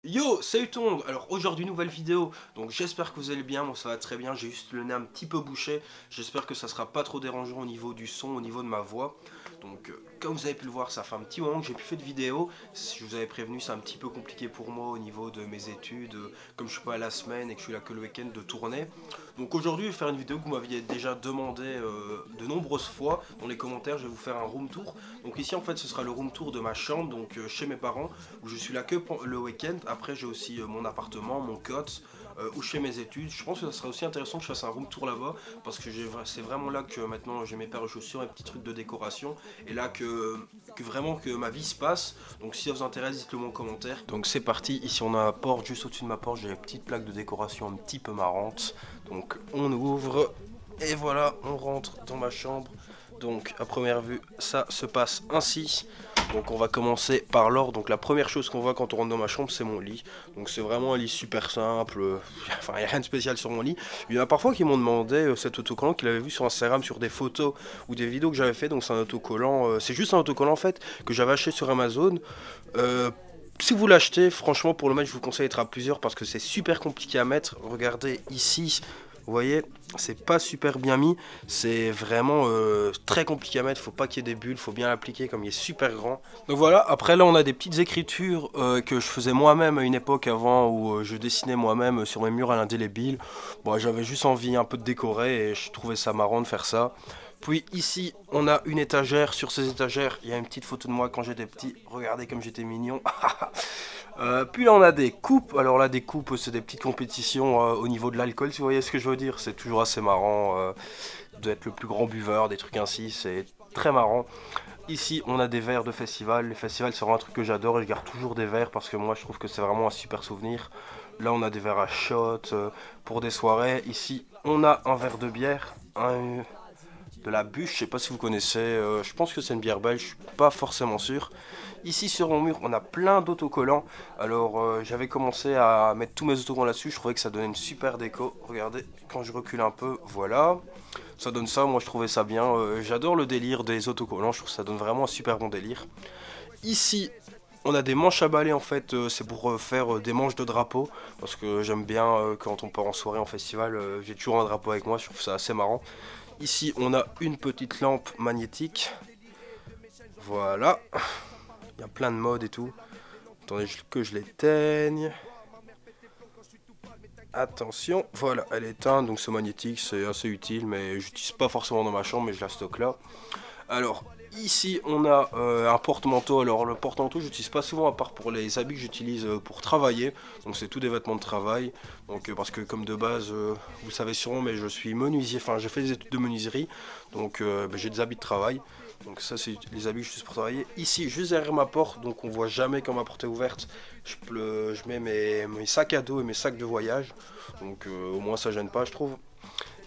Yo, salut tout le monde. Alors aujourd'hui nouvelle vidéo, donc j'espère que vous allez bien, moi ça va très bien, j'ai juste le nez un petit peu bouché, j'espère que ça sera pas trop dérangeant au niveau du son, au niveau de ma voix. Donc comme vous avez pu le voir, ça fait un petit moment que j'ai plus fait de vidéo, si je vous avais prévenu c'est un petit peu compliqué pour moi au niveau de mes études, comme je suis pas à la semaine et que je suis là que le week-end de tourner. Donc aujourd'hui je vais faire une vidéo que vous m'aviez déjà demandé de nombreuses fois dans les commentaires, je vais vous faire un room tour. Donc ici en fait ce sera le room tour de ma chambre, donc chez mes parents, où je suis là que le week-end. Après j'ai aussi mon appartement, mon cote, ou chez mes études. Je pense que ça serait aussi intéressant que je fasse un room tour là-bas, parce que c'est vraiment là que maintenant j'ai mes paires de chaussures et petits trucs de décoration, et là que vraiment que ma vie se passe. Donc si ça vous intéresse, dites-le moi en commentaire. Donc c'est parti, ici on a la porte, juste au-dessus de ma porte j'ai les petites plaques de décoration un petit peu marrantes. Donc on ouvre, et voilà, on rentre dans ma chambre. Donc à première vue ça se passe ainsi. Donc on va commencer par l'ordre. Donc la première chose qu'on voit quand on rentre dans ma chambre, c'est mon lit. Donc c'est vraiment un lit super simple, enfin il n'y a rien de spécial sur mon lit. Il y en a parfois qui m'ont demandé cet autocollant qu'ils avaient vu sur Instagram sur des photos ou des vidéos que j'avais fait. Donc c'est un autocollant, c'est juste un autocollant en fait que j'avais acheté sur Amazon. Si vous l'achetez, franchement pour le mettre je vous conseille d'être à plusieurs parce que c'est super compliqué à mettre. Regardez ici, vous voyez, c'est pas super bien mis, c'est vraiment très compliqué à mettre, faut pas qu'il y ait des bulles, faut bien l'appliquer comme il est super grand. Donc voilà, après là on a des petites écritures que je faisais moi-même à une époque avant où je dessinais moi-même sur mes murs à l'indélébile. Bon, j'avais juste envie un peu de décorer et je trouvais ça marrant de faire ça. Puis ici on a une étagère, sur ces étagères il y a une petite photo de moi quand j'étais petit, regardez comme j'étais mignon. Puis là on a des coupes, alors là des coupes c'est des petites compétitions au niveau de l'alcool si vous voyez ce que je veux dire, c'est toujours assez marrant d'être le plus grand buveur, des trucs ainsi, c'est très marrant. Ici on a des verres de festival, les festivals c'est vraiment un truc que j'adore et je garde toujours des verres parce que moi je trouve que c'est vraiment un super souvenir. Là on a des verres à shot pour des soirées, ici on a un verre de bière, de la bûche, je sais pas si vous connaissez, je pense que c'est une bière belge, je suis pas forcément sûr. Ici sur mon mur on a plein d'autocollants, alors j'avais commencé à mettre tous mes autocollants là-dessus, je trouvais que ça donnait une super déco, regardez quand je recule un peu, voilà, ça donne ça, moi je trouvais ça bien, j'adore le délire des autocollants, je trouve que ça donne vraiment un super bon délire. Ici on a des manches à balai en fait, c'est pour faire des manches de drapeau, parce que j'aime bien quand on part en soirée en festival, j'ai toujours un drapeau avec moi, je trouve ça assez marrant. Ici, on a une petite lampe magnétique. Voilà. Il y a plein de modes et tout. Attendez que je l'éteigne. Attention. Voilà, elle est éteinte. Donc c'est magnétique, c'est assez utile. Mais j'utilise pas forcément dans ma chambre, mais je la stocke là. Alors, ici, on a un porte-manteau. Alors, le porte-manteau, j'utilise pas souvent, à part pour les habits que j'utilise pour travailler. Donc, c'est tout des vêtements de travail. Donc, parce que comme de base, vous savez sûrement, mais je suis menuisier. Enfin, j'ai fait des études de menuiserie. Donc, j'ai des habits de travail. Donc, ça, c'est les habits que j'utilise pour travailler. Ici, juste derrière ma porte, donc on voit jamais quand ma porte est ouverte. Je mets mes sacs à dos et mes sacs de voyage. Donc, au moins, ça gêne pas, je trouve.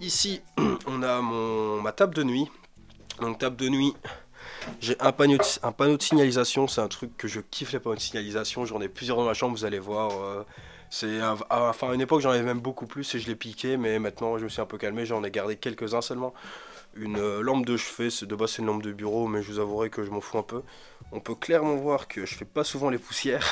Ici, on a ma table de nuit. Donc table de nuit, j'ai un panneau de signalisation, c'est un truc que je kiffe les panneaux de signalisation, j'en ai plusieurs dans ma chambre, vous allez voir. Enfin à une époque j'en avais même beaucoup plus et je l'ai piqué, mais maintenant je me suis un peu calmé, j'en ai gardé quelques-uns seulement. Une lampe de chevet, de base c'est une lampe de bureau, mais je vous avouerai que je m'en fous un peu. On peut clairement voir que je fais pas souvent les poussières.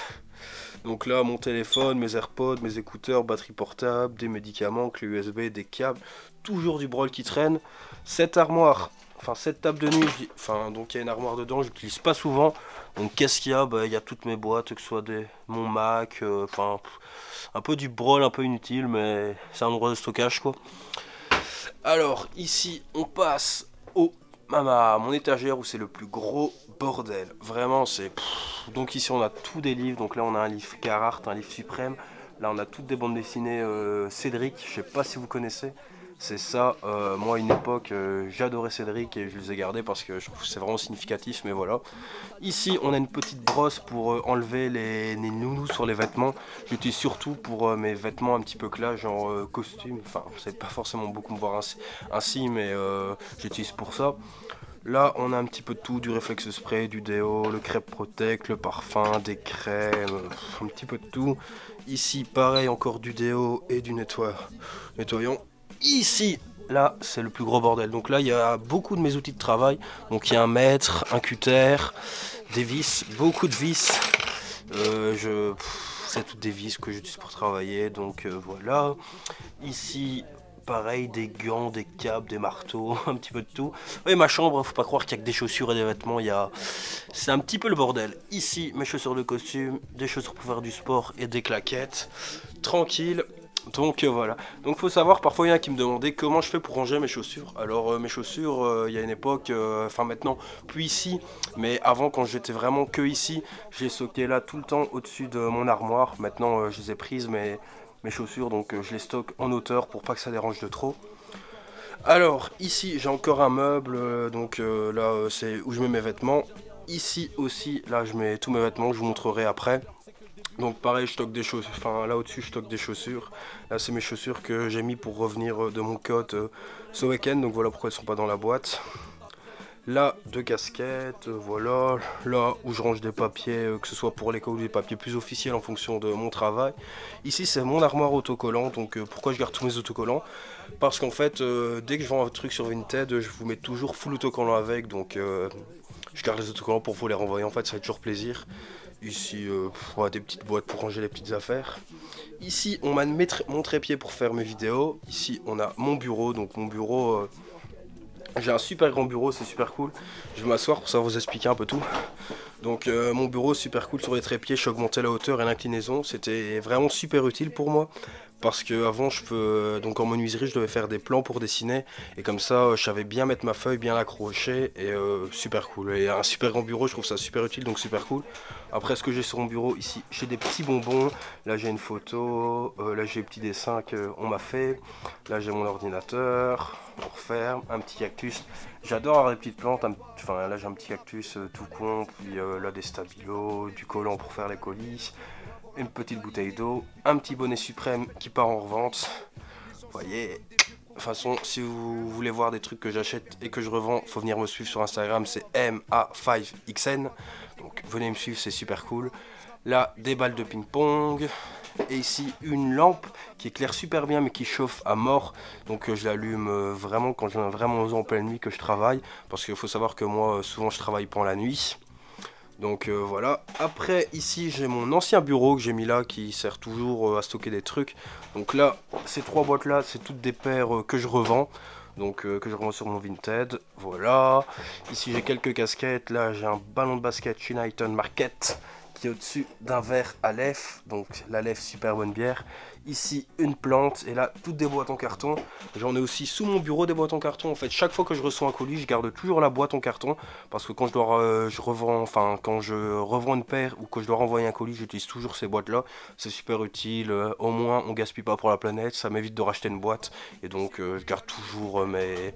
Donc là mon téléphone, mes AirPods, mes écouteurs, batterie portable, des médicaments, clé USB, des câbles, toujours du brol qui traîne. Cette armoire, enfin cette table de nuit, enfin donc il y a une armoire dedans, je l'utilise pas souvent. Donc qu'est-ce qu'il y a? Bah, il y a toutes mes boîtes, que ce soit mon Mac, enfin un peu du brol un peu inutile, mais c'est un endroit de stockage quoi. Alors ici on passe à mon étagère où c'est le plus gros bordel. Vraiment c'est... Donc ici on a tous des livres, donc là on a un livre Carhartt, un livre suprême. Là on a toutes des bandes dessinées Cédric, je sais pas si vous connaissez. C'est ça, moi à une époque j'adorais Cédric et je les ai gardés parce que je trouve que c'est vraiment significatif, mais voilà. Ici on a une petite brosse pour enlever les nounous sur les vêtements. J'utilise surtout pour mes vêtements un petit peu classe, genre costume, enfin vous savez pas forcément beaucoup me voir ainsi mais j'utilise pour ça. Là on a un petit peu de tout, du réflexe spray, du déo, le crêpe protect, le parfum, des crèmes, un petit peu de tout. Ici pareil encore du déo et du nettoyant. Ici, là, c'est le plus gros bordel. Donc là, il y a beaucoup de mes outils de travail. Donc il y a un mètre, un cutter, des vis, beaucoup de vis. c'est toutes des vis que j'utilise pour travailler, donc voilà. Ici, pareil, des gants, des câbles, des marteaux, un petit peu de tout. Oui, ma chambre, faut pas croire qu'il y a que des chaussures et des vêtements, c'est un petit peu le bordel. Ici, mes chaussures de costume, des chaussures pour faire du sport et des claquettes. Tranquille. Donc voilà. Donc faut savoir, parfois il y en a qui me demandaient comment je fais pour ranger mes chaussures. Alors mes chaussures, il y a une époque, enfin maintenant, plus ici, mais avant quand j'étais vraiment que ici, je les stockais là tout le temps au-dessus de mon armoire. Maintenant je les ai prises mes chaussures, donc je les stocke en hauteur pour pas que ça dérange de trop. Alors ici j'ai encore un meuble, donc là c'est où je mets mes vêtements. Ici aussi, là je mets tous mes vêtements, je vous montrerai après. Donc pareil, je stocke des chaussures, enfin là au-dessus je stocke des chaussures. Là c'est mes chaussures que j'ai mis pour revenir de mon cote ce week-end, donc voilà pourquoi elles sont pas dans la boîte. Là, deux casquettes, voilà. Là où je range des papiers, que ce soit pour l'école ou des papiers plus officiels en fonction de mon travail. Ici c'est mon armoire autocollant, donc pourquoi je garde tous mes autocollants? Parce qu'en fait, dès que je vends un truc sur Vinted, je vous mets toujours full autocollant avec, donc je garde les autocollants pour vous les renvoyer, en fait ça fait toujours plaisir. Ici, ouais, des petites boîtes pour ranger les petites affaires. Ici, on m'a mon trépied pour faire mes vidéos. Ici, on a mon bureau. Donc mon bureau, j'ai un super grand bureau, c'est super cool. Je vais m'asseoir pour savoir vous expliquer un peu tout. Donc mon bureau super cool sur les trépieds, je augmentais la hauteur et l'inclinaison, c'était vraiment super utile pour moi. Parce que avant donc en menuiserie je devais faire des plans pour dessiner et comme ça je savais bien mettre ma feuille, bien l'accrocher et super cool. Et un super grand bureau, je trouve ça super utile, donc super cool. Après ce que j'ai sur mon bureau ici, j'ai des petits bonbons, là j'ai une photo, là j'ai les petits dessins qu'on m'a fait, là j'ai mon ordinateur pour faire un petit cactus. J'adore avoir des petites plantes, enfin là j'ai un petit cactus tout con, puis là des stabilos, du collant pour faire les colis, une petite bouteille d'eau, un petit bonnet suprême qui part en revente. Vous voyez, de toute façon si vous voulez voir des trucs que j'achète et que je revends, faut venir me suivre sur Instagram, c'est MA5XN. Donc venez me suivre, c'est super cool. Là, des balles de ping-pong. Et ici, une lampe qui éclaire super bien mais qui chauffe à mort. Donc je l'allume vraiment quand j'ai vraiment en pleine nuit que je travaille. Parce qu'il faut savoir que moi, souvent, je travaille pendant la nuit. Donc voilà. Après, ici, j'ai mon ancien bureau que j'ai mis là qui sert toujours à stocker des trucs. Donc là, ces trois boîtes-là, c'est toutes des paires que je revends. Donc que je revends sur mon Vinted. Voilà. Ici, j'ai quelques casquettes. Là, j'ai un ballon de basket chez Nighton Market qui est au-dessus d'un verre à lèvres, donc la lèvre super bonne bière. Ici une plante et là toutes des boîtes en carton. J'en ai aussi sous mon bureau des boîtes en carton. En fait chaque fois que je reçois un colis, je garde toujours la boîte en carton parce que quand quand je revends une paire ou que je dois renvoyer un colis, j'utilise toujours ces boîtes là. C'est super utile. Au moins on gaspille pas pour la planète, ça m'évite de racheter une boîte et donc je garde toujours mes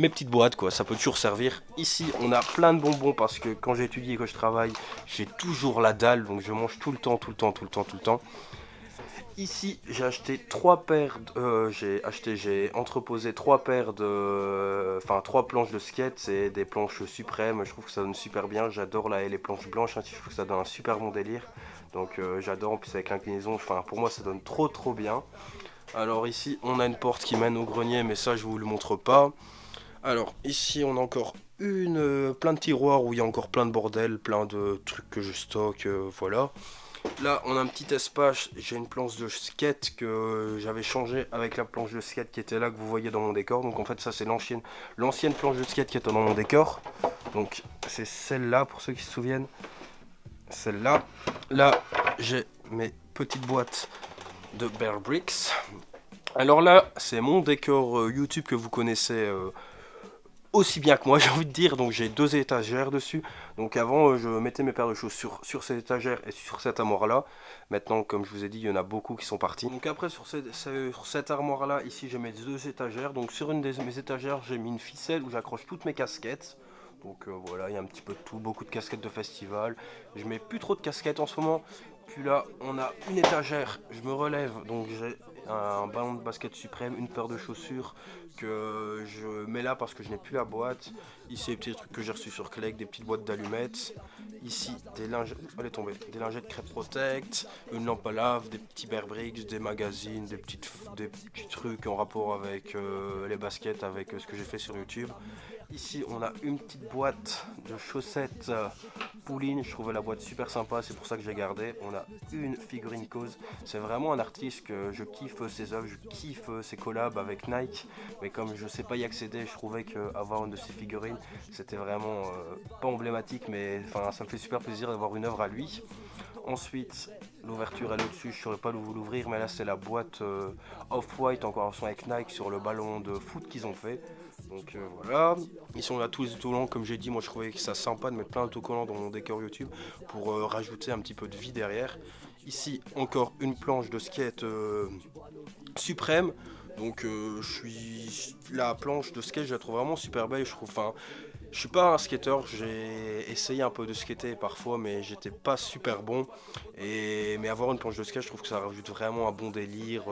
petites boîtes quoi, ça peut toujours servir. Ici on a plein de bonbons parce que quand j'étudie et que je travaille, j'ai toujours la dalle, donc je mange tout le temps, tout le temps, tout le temps, tout le temps. Ici j'ai acheté trois paires, j'ai entreposé trois paires de, enfin trois planches de skate, c'est des planches suprêmes, je trouve que ça donne super bien, j'adore les planches blanches, hein, je trouve que ça donne un super bon délire, donc j'adore, en plus avec l'inclinaison, enfin pour moi ça donne trop bien. Alors ici on a une porte qui mène au grenier, mais ça je vous le montre pas. Alors ici on a encore plein de tiroirs où il y a encore plein de bordel, plein de trucs que je stocke, voilà. Là on a un petit espace, j'ai une planche de skate que j'avais changé avec la planche de skate qui était là que vous voyez dans mon décor. Donc en fait ça c'est l'ancienne planche de skate qui est dans mon décor. Donc c'est celle-là pour ceux qui se souviennent. Celle-là. Là j'ai mes petites boîtes de Bear Bricks. Alors là c'est mon décor YouTube que vous connaissez aussi bien que moi j'ai envie de dire, donc j'ai deux étagères dessus. Donc avant je mettais mes paires de chaussures sur ces étagères et sur cette armoire là. Maintenant comme je vous ai dit il y en a beaucoup qui sont partis. Donc après sur cette armoire là ici j'ai mes deux étagères. Donc sur une de mes étagères j'ai mis une ficelle où j'accroche toutes mes casquettes. Donc voilà, il y a un petit peu de tout, beaucoup de casquettes de festival. Je mets plus trop de casquettes en ce moment. Puis là on a une étagère, je me relève, donc j'ai un ballon de basket suprême, une paire de chaussures que je mets là parce que je n'ai plus la boîte. Ici les petits trucs que j'ai reçus sur Clegg, des petites boîtes d'allumettes. Ici des lingettes, des lingettes Crêpe Protect, une lampe à lave, des petits Bear Bricks, des magazines, des petits trucs en rapport avec les baskets, avec ce que j'ai fait sur YouTube. ici on a une petite boîte de chaussettes Pouline. Je trouvais la boîte super sympa, c'est pour ça que j'ai gardé. On a une figurine Cause. C'est vraiment un artiste que je kiffe ses œuvres, je kiffe ses collabs avec Nike. Mais comme je sais pas y accéder, je trouvais qu'avoir une de ses figurines, c'était vraiment pas emblématique. Mais enfin, ça me fait super plaisir d'avoir une œuvre à lui. Ensuite, l'ouverture elle est au-dessus, je ne saurais pas vous l'ouvrir, mais là c'est la boîte Off-White, encore en son avec Nike sur le ballon de foot qu'ils ont fait. Donc voilà, ils sont là tous les autocollants, comme j'ai dit, moi je trouvais ça sympa de mettre plein d'autocollants dans mon décor YouTube pour rajouter un petit peu de vie derrière. Ici encore une planche de skate suprême. Donc la planche de skate, je la trouve vraiment super belle, je trouve. Enfin, je suis pas un skateur, j'ai essayé un peu de skater parfois, mais j'étais pas super bon. Mais avoir une planche de skate, je trouve que ça rajoute vraiment un bon délire.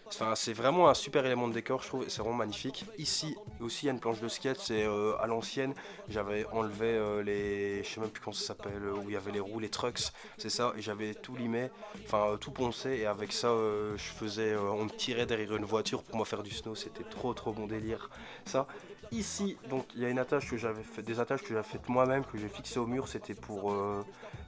Enfin, c'est vraiment un super élément de décor, je trouve, et c'est vraiment magnifique. Ici aussi, il y a une planche de skate, c'est à l'ancienne. J'avais enlevé les, je sais même plus comment ça s'appelle, où il y avait les roues, les trucks, c'est ça, et j'avais tout limé, enfin tout poncé, et avec ça, je faisais, on me tirait derrière une voiture pour moi faire du snow, c'était trop bon délire, ça. Ici, donc il y a une attache que j'avais fait, des attaches que j'avais faites moi-même, que j'ai fixées au mur, c'était pour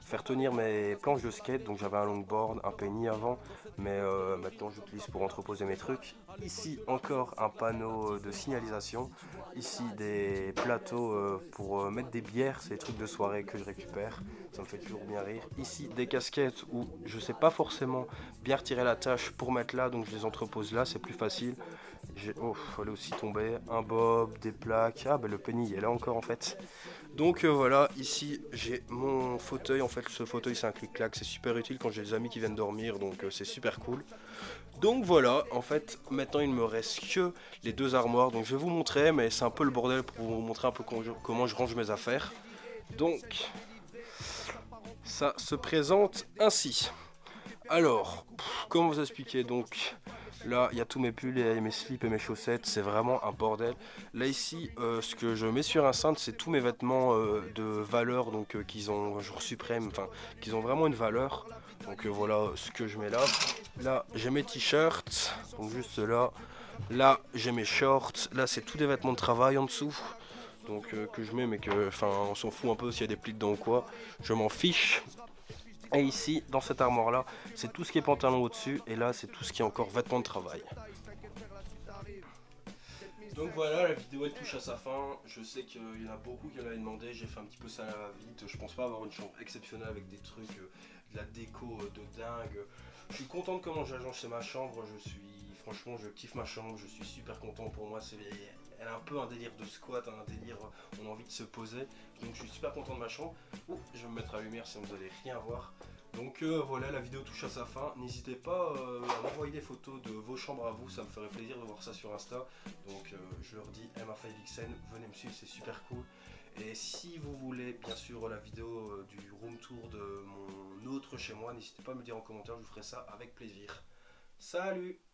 faire tenir mes planches de skate. Donc j'avais un longboard, un penny avant, mais maintenant j'utilise pour entreposer mes trucs. Ici encore un panneau de signalisation. Ici des plateaux pour mettre des bières, c'est des trucs de soirée que je récupère, ça me fait toujours bien rire. Ici des casquettes où je sais pas forcément bien retirer la tâche pour mettre là, donc je les entrepose là, c'est plus facile. Oh, elle est aussi tombée, un bob, des plaques, ah bah le penny il est là encore en fait. Donc voilà, ici j'ai mon fauteuil, en fait ce fauteuil c'est un clic-clac, c'est super utile quand j'ai des amis qui viennent dormir, donc c'est super cool. Donc voilà, en fait maintenant il ne me reste que les deux armoires, donc je vais vous montrer, mais c'est un peu le bordel pour vous montrer un peu comment je range mes affaires. Donc ça se présente ainsi. Alors, comment vous expliquer, donc là il y a tous mes pulls et mes slips et mes chaussettes, c'est vraiment un bordel. Là ici, ce que je mets sur un cintre, c'est tous mes vêtements de valeur, donc qu'ils ont un jour suprême, enfin qu'ils ont vraiment une valeur. Donc voilà ce que je mets là. Là j'ai mes t-shirts, donc juste là. Là j'ai mes shorts, là c'est tous des vêtements de travail en dessous. Donc que je mets mais que, enfin on s'en fout un peu s'il y a des plis dedans ou quoi, je m'en fiche. Et ici, dans cette armoire-là, c'est tout ce qui est pantalon au-dessus, et là, c'est tout ce qui est encore vêtements de travail. Donc voilà, la vidéo elle touche à sa fin. Je sais qu'il y en a beaucoup qui m'avaient demandé, j'ai fait un petit peu ça à la vite. Je pense pas avoir une chambre exceptionnelle avec des trucs, de la déco de dingue. Je suis content de comment j'agence ma chambre, franchement, je kiffe ma chambre, je suis super content pour moi. Elle a un peu un délire de squat, un délire, on a envie de se poser. Donc je suis super content de ma chambre. Oh, je vais me mettre à la lumière si vous n'allez rien voir. Donc voilà, la vidéo touche à sa fin. N'hésitez pas à m'envoyer des photos de vos chambres à vous, ça me ferait plaisir de voir ça sur Insta. Donc je leur dis MA5XN, venez me suivre, c'est super cool. Et si vous voulez bien sûr la vidéo du room tour de mon autre chez moi, n'hésitez pas à me le dire en commentaire, je vous ferai ça avec plaisir. Salut!